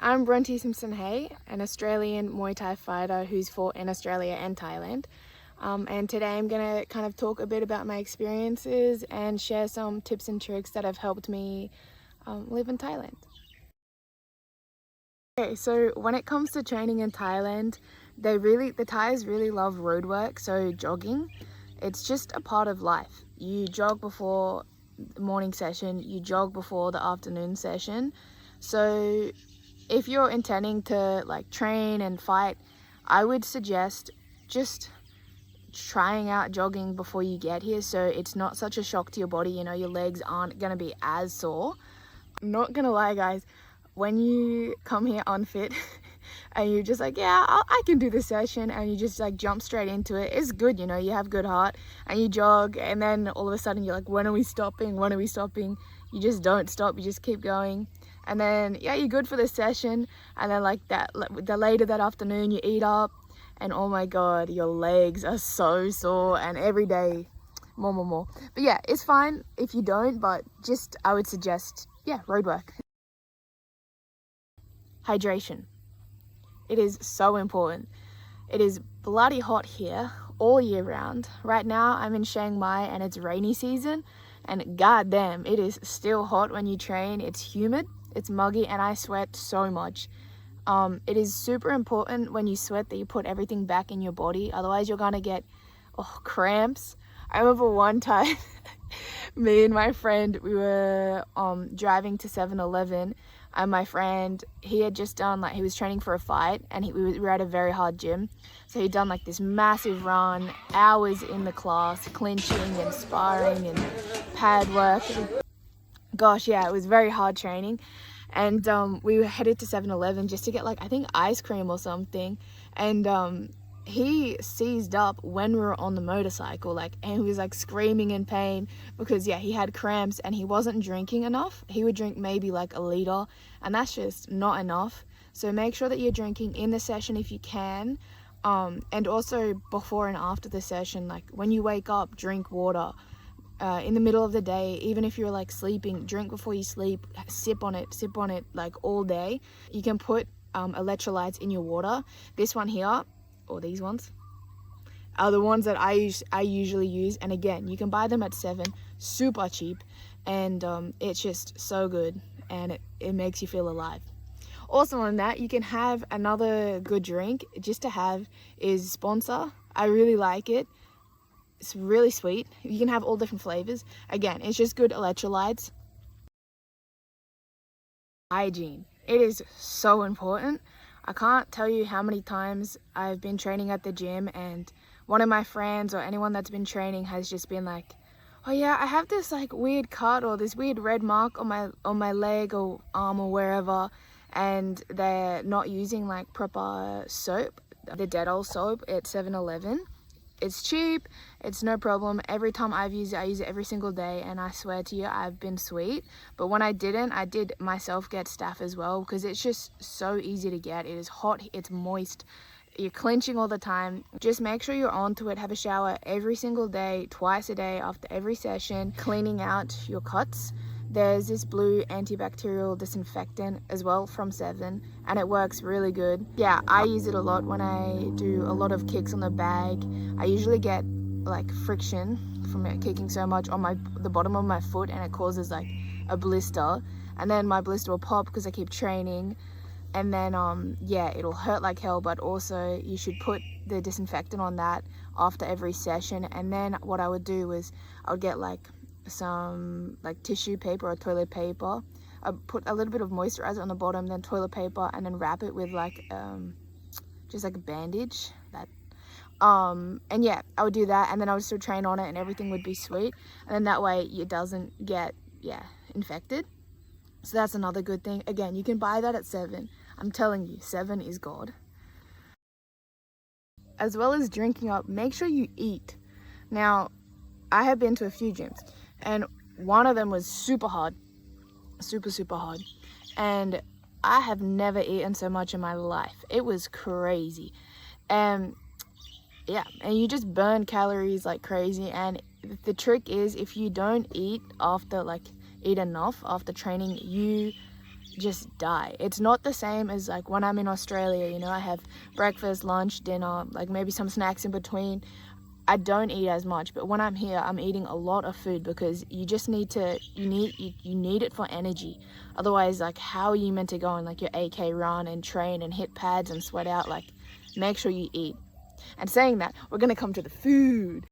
I'm Bronte Simpson-Hay, an Australian Muay Thai fighter who's fought in Australia and Thailand. And today I'm going to kind of talk a bit about my experiences and share some tips and tricks that have helped me live in Thailand. Okay, so when it comes to training in Thailand, the Thais really love road work, so jogging. It's just a part of life. You jog before the morning session, you jog before the afternoon session. So if you're intending to like train and fight, I would suggest just trying out jogging before you get here, so it's not such a shock to your body. You know, your legs aren't gonna be as sore. I'm not gonna lie, guys, when you come here unfit and you're just like, yeah, I can do this session, and you just like jump straight into it, it's good. You know, you have good heart and you jog, and then all of a sudden you're like, when are we stopping, when are we stopping? You just don't stop, you just keep going. And then yeah, you're good for the session, and then like the later that afternoon you eat up, and oh my god, your legs are so sore, and every day more. But yeah, it's fine if you don't, but just I would suggest, yeah, road work. Hydration. It is so important. It is bloody hot here all year round. Right now I'm in Chiang Mai and it's rainy season, and goddamn, it is still hot when you train. It's humid, it's muggy, and I sweat so much. It is super important when you sweat that you put everything back in your body, otherwise you're gonna get cramps. I remember one time me and my friend, we were driving to 7-Eleven, and my friend, he had just done, like, he was training for a fight, and we were at a very hard gym, so he'd done like this massive run, hours in the class, clinching and sparring and pad work. Gosh, yeah, it was very hard training. And we were headed to 7-Eleven just to get, like, I think ice cream or something, and he seized up when we were on the motorcycle, like, and he was like screaming in pain because yeah, he had cramps and he wasn't drinking enough. He would drink maybe like a liter, and that's just not enough. So make sure that you're drinking in the session if you can, and also before and after the session. Like when you wake up, drink water. In the middle of the day, even if you're like sleeping, drink before you sleep, sip on it like all day. You can put electrolytes in your water. This one here, or these ones, are the ones that I usually use, and again, you can buy them at 7, super cheap, and it's just so good, and it makes you feel alive. Also on that, you can have another good drink just to have is Sponsor. I really like it. It's really sweet. You can have all different flavors. Again, it's just good electrolytes. Hygiene. It is so important. I can't tell you how many times I've been training at the gym and one of my friends or anyone that's been training has just been like, oh yeah, I have this like weird cut or this weird red mark on my leg or arm or wherever, and they're not using like proper soap, the Dettol soap at 7-Eleven. It's cheap, it's no problem. Every time I've used it, I use it every single day, and I swear to you, I've been sweet. But when I didn't, I did myself get staph as well, because it's just so easy to get. It is hot, it's moist, you're clenching all the time. Just make sure you're onto it. Have a shower every single day, twice a day after every session, cleaning out your cuts. There's this blue antibacterial disinfectant as well from 7, and it works really good. Yeah, I use it a lot when I do a lot of kicks on the bag. I usually get like friction from it kicking so much on the bottom of my foot, and it causes like a blister, and then my blister will pop because I keep training, and then yeah, it'll hurt like hell. But also you should put the disinfectant on that after every session. And then what I would do was I would get like some like tissue paper or toilet paper. I put a little bit of moisturizer on the bottom, then toilet paper, and then wrap it with like just like a bandage. That and yeah, I would do that, and then I would still train on it, and everything would be sweet, and then that way it doesn't get infected. So that's another good thing. Again, you can buy that at 7. I'm telling you, 7 is God. As well as drinking up, make sure you eat. Now, I have been to a few gyms, and one of them was super hard, super hard, and I have never eaten so much in my life. It was crazy. And yeah, and you just burn calories like crazy. And the trick is, if you don't eat enough after training, just die. It's not the same as like when I'm in Australia, you know, I have breakfast, lunch, dinner, like maybe some snacks in between. I don't eat as much, but when I'm here, I'm eating a lot of food because you just need to, you need it for energy. Otherwise, like, how are you meant to go on like your AK run and train and hit pads and sweat out? Like, make sure you eat. And saying that, we're gonna come to the food.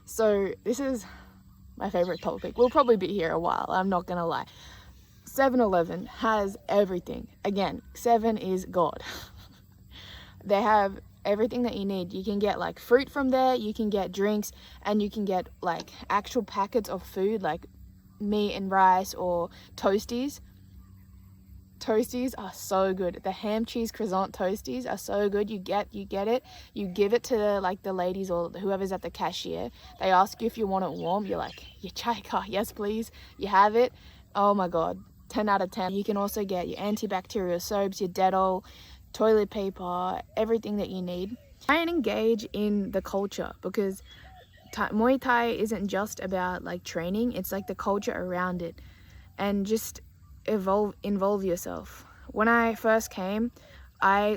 So this is my favorite topic. We'll probably be here a while, I'm not gonna lie. 7-Eleven has everything. Again, 7 is God. They have everything that you need. You can get like fruit from there, you can get drinks, and you can get like actual packets of food like meat and rice or toasties. Toasties are so good. The ham cheese croissant toasties are so good. You get it, you give it to like the ladies or whoever's at the cashier. They ask you if you want it warm. You're like, your chai ka, yes please. You have it. Oh my god, 10 out of 10. You can also get your antibacterial soaps, your Dettol, toilet paper, everything that you need. Try and engage in the culture, because Muay Thai isn't just about like training, it's like the culture around it. And just involve yourself. When I first came, I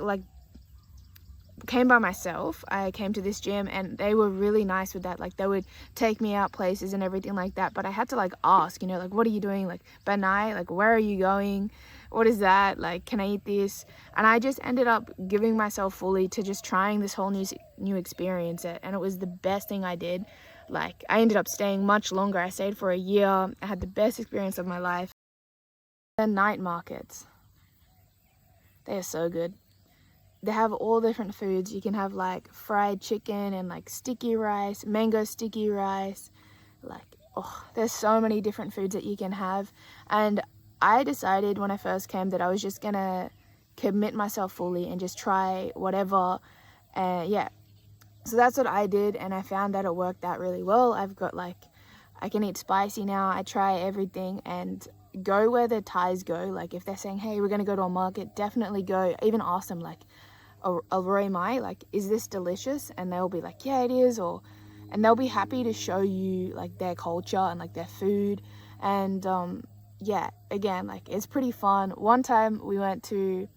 came by myself. I came to this gym and they were really nice with that. Like, they would take me out places and everything like that, but I had to like ask, you know, like, what are you doing? Like, Banai, like, where are you going? What is that? Like, can I eat this? And I just ended up giving myself fully to just trying this whole new experience, and it was the best thing I did. Like, I ended up staying much longer. I stayed for a year. I had the best experience of my life. The night markets, they are so good. They have all different foods. You can have like fried chicken and like sticky rice, mango sticky rice. Like, oh, there's so many different foods that you can have. And I decided when I first came that I was just gonna commit myself fully and just try whatever. Yeah, so that's what I did, and I found that it worked out really well. I've got like, I can eat spicy now. I try everything and go where the Thais go. Like, if they're saying, hey, we're gonna go to a market, definitely go. Even ask them like, Roy Mai, like, is this delicious? And they'll be like, yeah, it is. And they'll be happy to show you like their culture and like their food. And yeah, again, like, it's pretty fun. One time we went to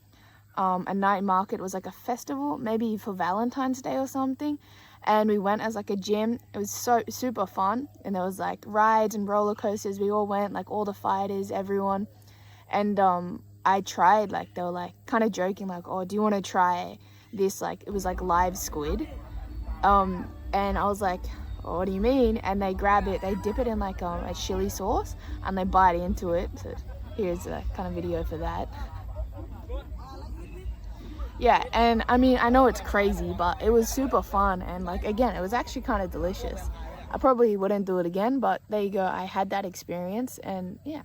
a night market. It was like a festival, maybe for Valentine's Day or something, and we went as like a gym. It was so super fun, and there was like rides and roller coasters. We all went, like all the fighters, everyone. And I tried, like, they were like kind of joking, like, oh, do you want to try this? Like, it was like live squid. And I was like, oh, what do you mean? And they grab it, they dip it in like a chili sauce, and they bite into it. So here's a kind of video for that. Yeah, and I mean, I know it's crazy, but it was super fun, and like, again, it was actually kind of delicious. I probably wouldn't do it again, but there you go, I had that experience, and yeah.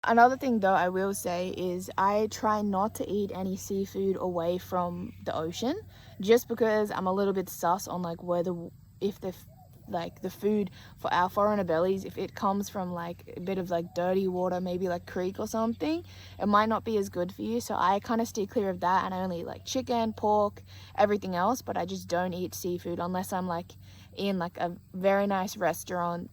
Another thing though I will say is I try not to eat any seafood away from the ocean, just because I'm a little bit sus on like whether if the food for our foreigner bellies, if it comes from like a bit of like dirty water, maybe like creek or something, it might not be as good for you. So I kind of steer clear of that, and I only eat like chicken, pork, everything else, but I just don't eat seafood unless I'm like in like a very nice restaurant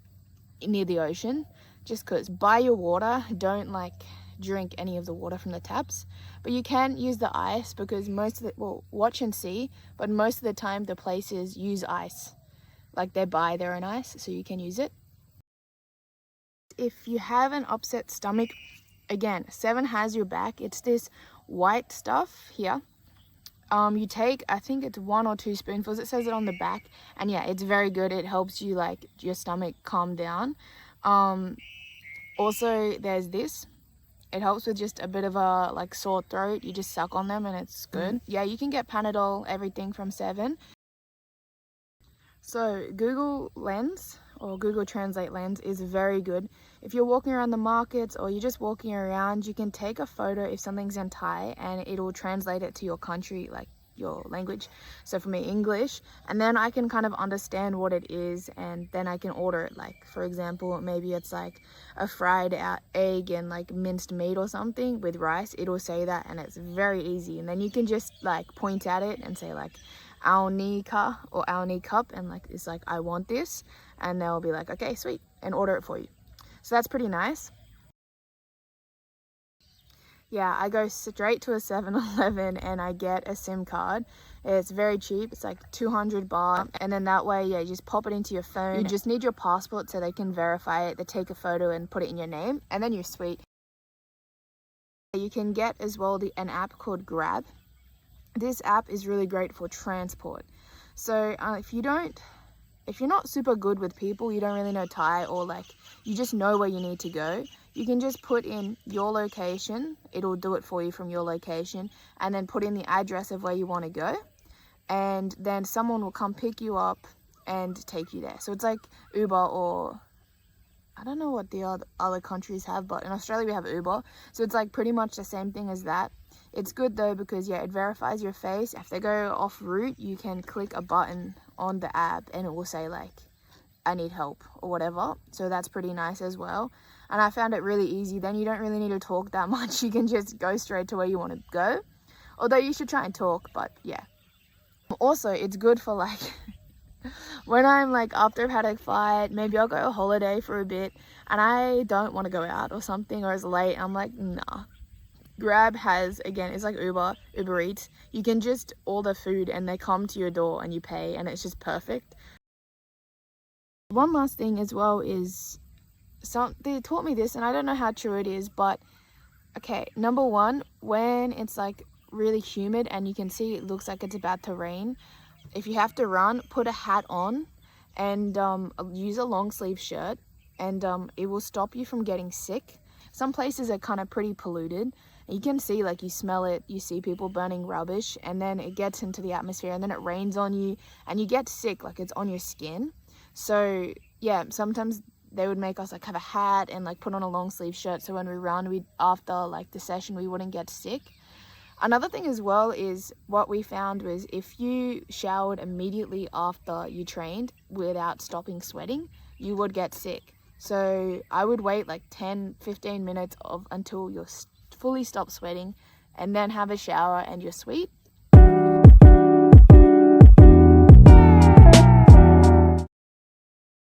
near the ocean. Just because, buy your water, don't like drink any of the water from the taps, but you can use the ice, because most of the, well, watch and see, but most of the time the places use ice. Like, they buy their own ice, so you can use it. If you have an upset stomach, again, 7 has your back. It's this white stuff here. You take, I think it's 1 or 2 spoonfuls. It says it on the back, and yeah, it's very good. It helps you like your stomach calm down. Also, there's this. It helps with just a bit of a like sore throat. You just suck on them and it's good. Yeah, you can get Panadol, everything from 7. So Google Lens or Google Translate Lens is very good. If you're walking around the markets or you're just walking around, you can take a photo if something's in Thai, and it'll translate it to your country, like your language. So for me, English, and then I can kind of understand what it is, and then I can order it. Like, for example, maybe it's like a fried egg and like minced meat or something with rice. It'll say that, and it's very easy. And then you can just like point at it and say like "ao ni ka" or "ao ni cup," and like it's like, I want this, and they'll be like, okay, sweet, and order it for you. So that's pretty nice. Yeah, I go straight to a 7-Eleven and I get a SIM card. It's very cheap. It's like 200 baht. And then that way, yeah, you just pop it into your phone. You just need your passport so they can verify it. They take a photo and put it in your name, and then you're sweet. You can get as well an app called Grab. This app is really great for transport. So if you're not super good with people, you don't really know Thai, or like you just know where you need to go, you can just put in your location. It'll do it for you from your location, and then put in the address of where you want to go, and then someone will come pick you up and take you there. So it's like Uber, or I don't know what the other countries have, but in Australia we have Uber. So it's like pretty much the same thing as that. It's good though because, yeah, it verifies your face. If they go off route, you can click a button on the app and it will say like, I need help or whatever. So that's pretty nice as well. And I found it really easy. Then you don't really need to talk that much. You can just go straight to where you want to go. Although you should try and talk, but yeah. Also, it's good for like when I'm like, after I've had a fight, maybe I'll go on holiday for a bit and I don't want to go out or something, or it's late, I'm like, nah. Grab has, again, it's like Uber Eats. You can just order food and they come to your door and you pay, and it's just perfect. One last thing as well is, they taught me this and I don't know how true it is, but okay, number one, when it's like really humid and you can see it looks like it's about to rain, if you have to run, put a hat on and use a long sleeve shirt, and it will stop you from getting sick. Some places are kind of pretty polluted. You can see, like, you smell it, you see people burning rubbish, and then it gets into the atmosphere and then it rains on you and you get sick, like it's on your skin. So yeah, sometimes they would make us like have a hat and like put on a long sleeve shirt, so when we run, after like the session, we wouldn't get sick. Another thing as well is, what we found was, if you showered immediately after you trained without stopping sweating, you would get sick. So I would wait like 10-15 minutes until you're fully stop sweating, and then have a shower and you're sweet.